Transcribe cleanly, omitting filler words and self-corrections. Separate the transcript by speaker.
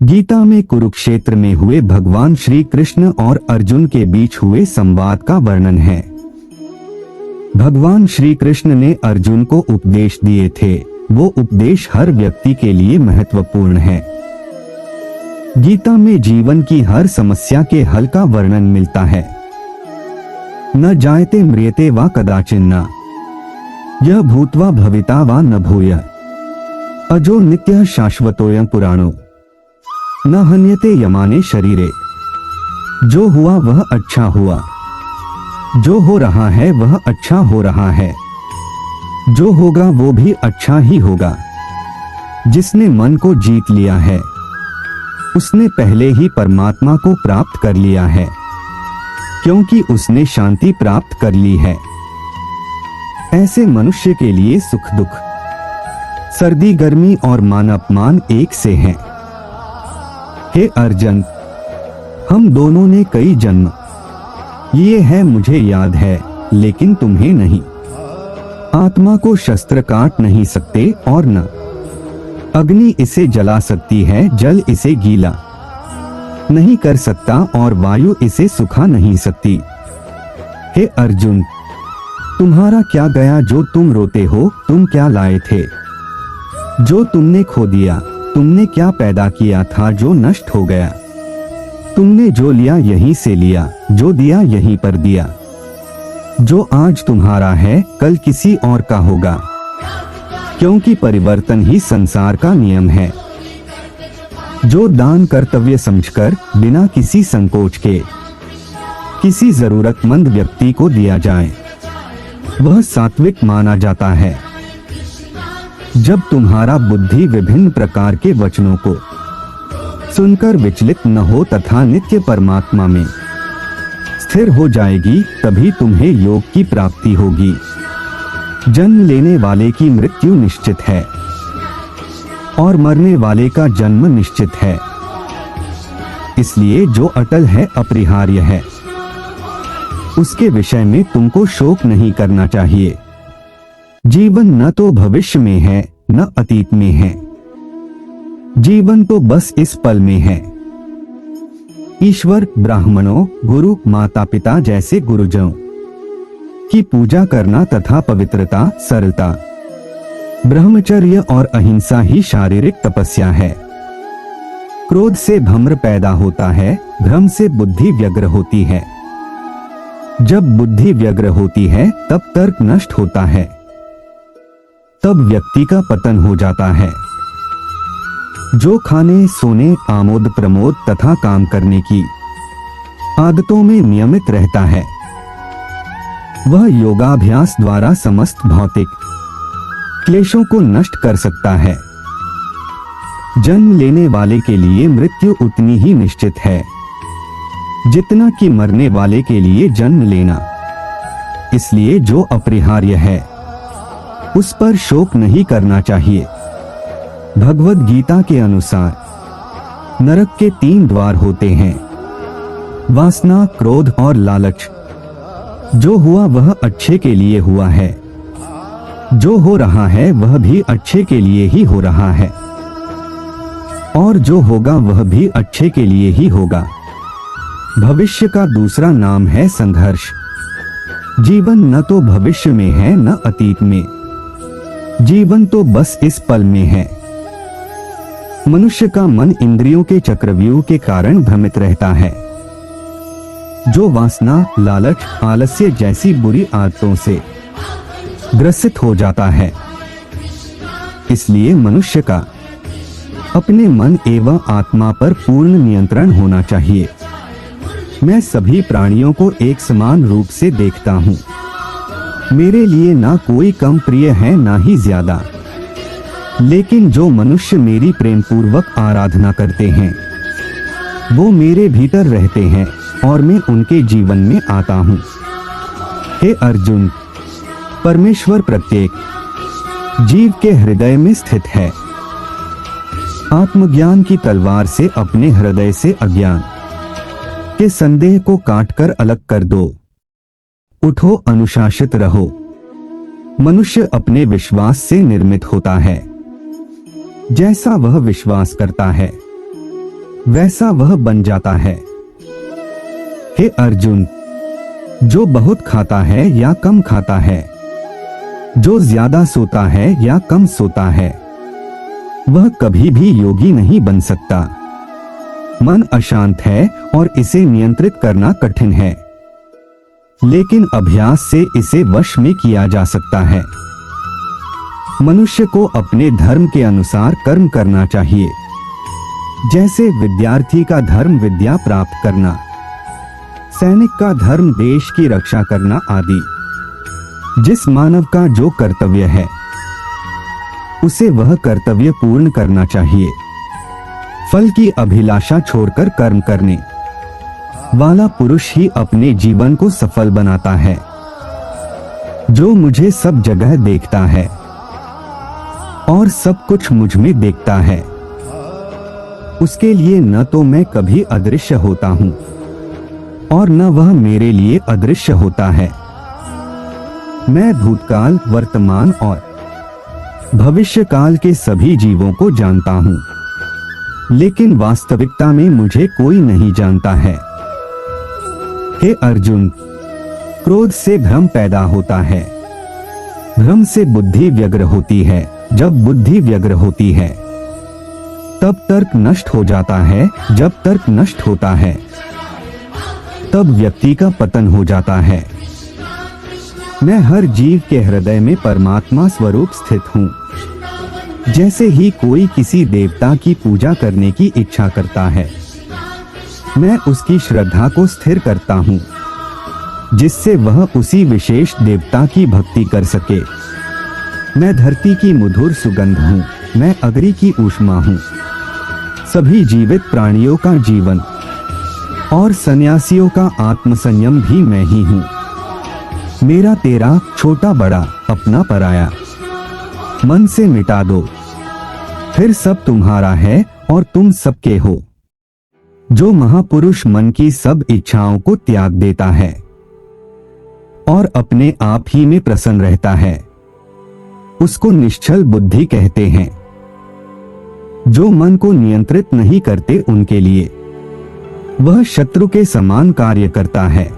Speaker 1: गीता में कुरुक्षेत्र में हुए भगवान श्री कृष्ण और अर्जुन के बीच हुए संवाद का वर्णन है। भगवान श्री कृष्ण ने अर्जुन को उपदेश दिए थे, वो उपदेश हर व्यक्ति के लिए महत्वपूर्ण है। गीता में जीवन की हर समस्या के हल का वर्णन मिलता है। न जायते म्रियते वा कदाचिन्न, यह भूत्वा भविता वा न भूयः, अजो नित्यः शाश्वतोऽयं पुराणो, न हन्यते यमाने शरीरे। जो हुआ वह अच्छा हुआ, जो हो रहा है वह अच्छा हो रहा है, जो होगा वो भी अच्छा ही होगा। जिसने मन को जीत लिया है उसने पहले ही परमात्मा को प्राप्त कर लिया है, क्योंकि उसने शांति प्राप्त कर ली है। ऐसे मनुष्य के लिए सुख दुख, सर्दी गर्मी और मान अपमान एक से हैं। हे अर्जुन, हम दोनों ने कई जन्म ये है मुझे याद है, लेकिन तुम्हें नहीं। आत्मा को शस्त्र काट नहीं सकते और न अग्नि इसे जला सकती है, जल इसे गीला नहीं कर सकता और वायु इसे सुखा नहीं सकती। हे अर्जुन, तुम्हारा क्या गया जो तुम रोते हो? तुम क्या लाए थे जो तुमने खो दिया? तुमने क्या पैदा किया था जो नष्ट हो गया? तुमने जो लिया यहीं से लिया, जो दिया यहीं पर दिया। जो आज तुम्हारा है कल किसी और का होगा, क्योंकि परिवर्तन ही संसार का नियम है। जो दान कर्तव्य समझकर बिना किसी संकोच के किसी जरूरतमंद व्यक्ति को दिया जाए, वह सात्विक माना जाता है। जब तुम्हारा बुद्धि विभिन्न प्रकार के वचनों को सुनकर विचलित न हो तथा नित्य परमात्मा में स्थिर हो जाएगी, तभी तुम्हें योग की प्राप्ति होगी। जन्म लेने वाले की मृत्यु निश्चित है और मरने वाले का जन्म निश्चित है, इसलिए जो अटल है अपरिहार्य है, उसके विषय में तुमको शोक नहीं करना चाहिए। जीवन न तो भविष्य में है न अतीत में है, जीवन तो बस इस पल में है। ईश्वर, ब्राह्मणों, गुरु, माता पिता जैसे गुरुजनों की पूजा करना तथा पवित्रता, सरलता, ब्रह्मचर्य और अहिंसा ही शारीरिक तपस्या है। क्रोध से भ्रम पैदा होता है, भ्रम से बुद्धि व्यग्र होती है। जब बुद्धि व्यग्र होती है तब तर्क नष्ट होता है, तब व्यक्ति का पतन हो जाता है। जो खाने, सोने, आमोद प्रमोद तथा काम करने की आदतों में नियमित रहता है, वह योगाभ्यास द्वारा समस्त भौतिक क्लेशों को नष्ट कर सकता है। जन्म लेने वाले के लिए मृत्यु उतनी ही निश्चित है जितना कि मरने वाले के लिए जन्म लेना। इसलिए जो अपरिहार्य है उस पर शोक नहीं करना चाहिए। भगवद गीता के अनुसार नरक के 3 द्वार होते हैं, वासना, क्रोध और लालच। जो हुआ वह अच्छे के लिए हुआ है, जो हो रहा है वह भी अच्छे के लिए ही हो रहा है, और जो होगा वह भी अच्छे के लिए ही होगा। भविष्य का दूसरा नाम है संघर्ष। जीवन न तो भविष्य में है न अतीत में, जीवन तो बस इस पल में है। मनुष्य का मन इंद्रियों के चक्रव्यूह के कारण भ्रमित रहता है, जो वासना, लालच, आलस्य जैसी बुरी आदतों से ग्रसित हो जाता है। इसलिए मनुष्य का अपने मन एवं आत्मा पर पूर्ण नियंत्रण होना चाहिए। मैं सभी प्राणियों को एक समान रूप से देखता हूँ। मेरे लिए ना कोई कम प्रिय है ना ही ज्यादा, लेकिन जो मनुष्य मेरी प्रेम पूर्वक आराधना करते हैं वो मेरे भीतर रहते हैं और मैं उनके जीवन में आता हूँ। हे अर्जुन, परमेश्वर प्रत्येक जीव के हृदय में स्थित है। आत्मज्ञान की तलवार से अपने हृदय से अज्ञान के संदेह को काटकर अलग कर दो। उठो, अनुशासित रहो। मनुष्य अपने विश्वास से निर्मित होता है। जैसा वह विश्वास करता है वैसा वह बन जाता है। हे अर्जुन, जो बहुत खाता है या कम खाता है, जो ज्यादा सोता है या कम सोता है, वह कभी भी योगी नहीं बन सकता। मन अशांत है और इसे नियंत्रित करना कठिन है, लेकिन अभ्यास से इसे वश में किया जा सकता है। मनुष्य को अपने धर्म के अनुसार कर्म करना चाहिए, जैसे विद्यार्थी का धर्म विद्या प्राप्त करना, सैनिक का धर्म देश की रक्षा करना आदि। जिस मानव का जो कर्तव्य है, उसे वह कर्तव्य पूर्ण करना चाहिए। फल की अभिलाषा छोड़कर कर्म करने वाला पुरुष ही अपने जीवन को सफल बनाता है। जो मुझे सब जगह देखता है और सब कुछ मुझ में देखता है, उसके लिए न तो मैं कभी अदृश्य होता हूं और न वह मेरे लिए अदृश्य होता है। मैं भूतकाल, वर्तमान और भविष्य काल के सभी जीवों को जानता हूं, लेकिन वास्तविकता में मुझे कोई नहीं जानता है। हे अर्जुन, क्रोध से भ्रम पैदा होता है, भ्रम से बुद्धि व्यग्र होती है। जब बुद्धि व्यग्र होती है, तब तर्क नष्ट हो जाता है। जब तर्क नष्ट होता है, तब व्यक्ति का पतन हो जाता है। मैं हर जीव के हृदय में परमात्मा स्वरूप स्थित हूँ। जैसे ही कोई किसी देवता की पूजा करने की इच्छा करता है, मैं उसकी श्रद्धा को स्थिर करता हूँ, जिससे वह उसी विशेष देवता की भक्ति कर सके। मैं धरती की मधुर सुगंध हूँ, मैं अग्नि की ऊष्मा हूँ। सभी जीवित प्राणियों का जीवन और सन्यासियों का आत्मसंयम भी मैं ही हूँ। मेरा तेरा, छोटा बड़ा, अपना पराया मन से मिटा दो, फिर सब तुम्हारा है और तुम सबके हो। जो महापुरुष मन की सब इच्छाओं को त्याग देता है और अपने आप ही में प्रसन्न रहता है, उसको निश्चल बुद्धि कहते हैं। जो मन को नियंत्रित नहीं करते, उनके लिए वह शत्रु के समान कार्य करता है।